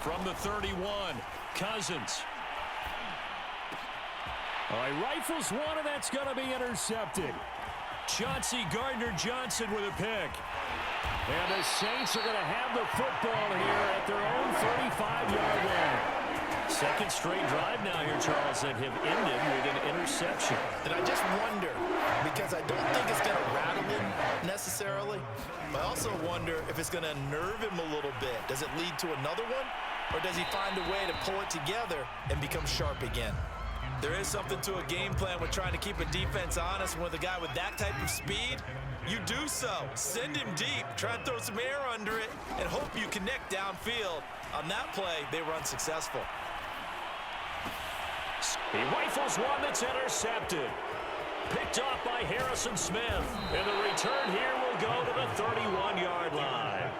From the 31, Cousins. All right, rifles one, and that's going to be intercepted. Chauncey Gardner-Johnson with a pick. And the Saints are going to have the football here at their own 35-yard line. Second straight drive now here, Charles, that have ended with an interception. And I just wonder, because I don't think it's going to rattle him necessarily, but I also wonder if it's going to nerve him a little bit. Does it lead to another one, or does he find a way to pull it together and become sharp again? There is something to a game plan with trying to keep a defense honest, and with a guy with that type of speed, you do so. Send him deep. Try and throw some air under it and hope you connect downfield. On that play, they were unsuccessful. He rifles one that's intercepted. Picked off by Harrison Smith. And the return here will go to the 31-yard line.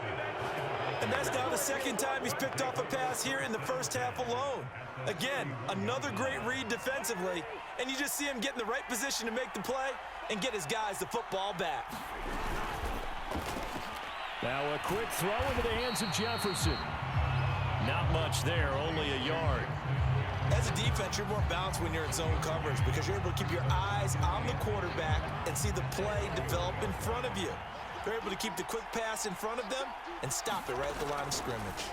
And that's now the second time he's picked off a pass here in the first half alone. Again, another great read defensively, and you just see him get in the right position to make the play and get his guys the football back. Now a quick throw into the hands of Jefferson. Not much there, only a yard. As a defense, you're more balanced when you're in zone coverage because you're able to keep your eyes on the quarterback and see the play develop in front of you. They're able to keep the quick pass in front of them and stop it right at the line of scrimmage.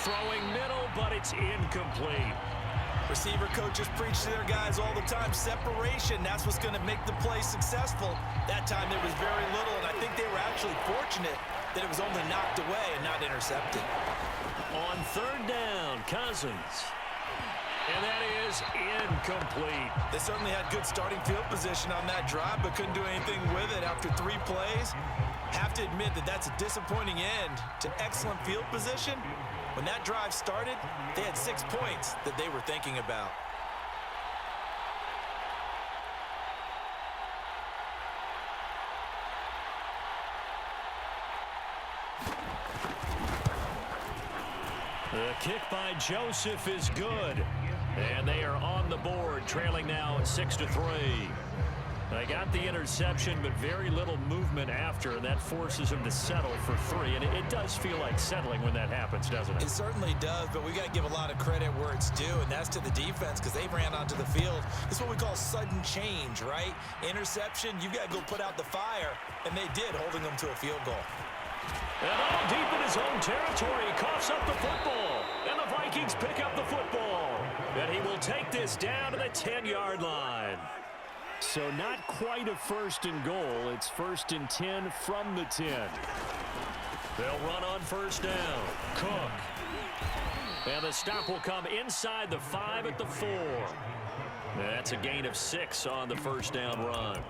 Throwing middle, but it's incomplete. Receiver coaches preach to their guys all the time, separation, that's what's going to make the play successful. That time there was very little, and I think they were actually fortunate that it was only knocked away and not intercepted. On third down, Cousins. And that is incomplete. They certainly had good starting field position on that drive, but couldn't do anything with it after 3 plays. Have to admit that that's a disappointing end to excellent field position. When that drive started, they had 6 points that they were thinking about. The kick by Joseph is good. And they are on the board, trailing now at 6-3. They got the interception, but very little movement after, and that forces them to settle for 3. And it does feel like settling when that happens, doesn't it? It certainly does, but we got to give a lot of credit where it's due, and that's to the defense because they ran onto the field. This is what we call sudden change, right? Interception, you got to go put out the fire, and they did, holding them to a field goal. And all deep in his own territory, he coughs up the football. And the Vikings pick up the football. And he will take this down to the 10-yard line. So not quite a first and goal. It's 1st and 10 from the 10. They'll run on first down. Cook. And the stop will come inside the 5 at the 4. That's a gain of 6 on the first down run.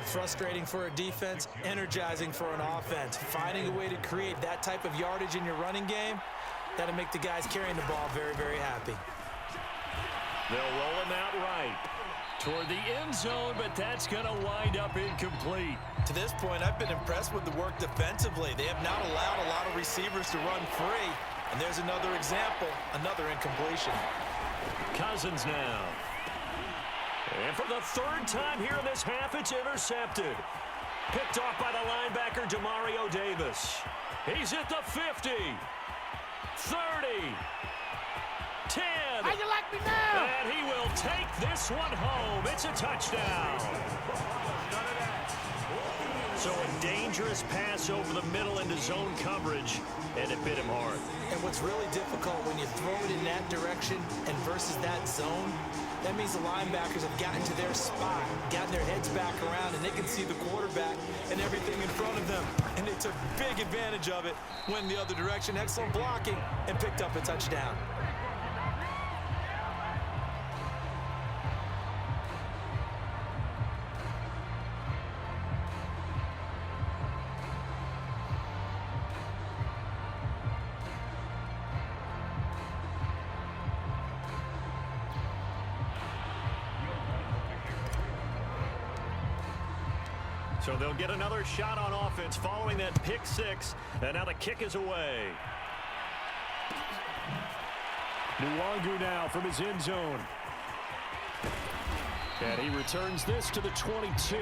Frustrating for a defense, energizing for an offense. Finding a way to create that type of yardage in your running game, that'll make the guys carrying the ball very, very happy. They'll roll him out right toward the end zone, but that's going to wind up incomplete. To this point, I've been impressed with the work defensively. They have not allowed a lot of receivers to run free. And there's another example, another incompletion. Cousins now. And for the 3rd time here in this half, it's intercepted. Picked off by the linebacker, Demario Davis. He's at the 50. 30. 10. How you like me now? And he will take this one home. It's a touchdown. So a dangerous pass over the middle into zone coverage, and it bit him hard. And what's really difficult when you throw it in that direction and versus that zone, that means the linebackers have gotten to their spot, gotten their heads back around, and they can see the quarterback and everything in front of them. And they took big advantage of it, went the other direction, excellent blocking, and picked up a touchdown. So they'll get another shot on offense following that pick 6. And now the kick is away. Nwangu now from his end zone. And he returns this to the 22.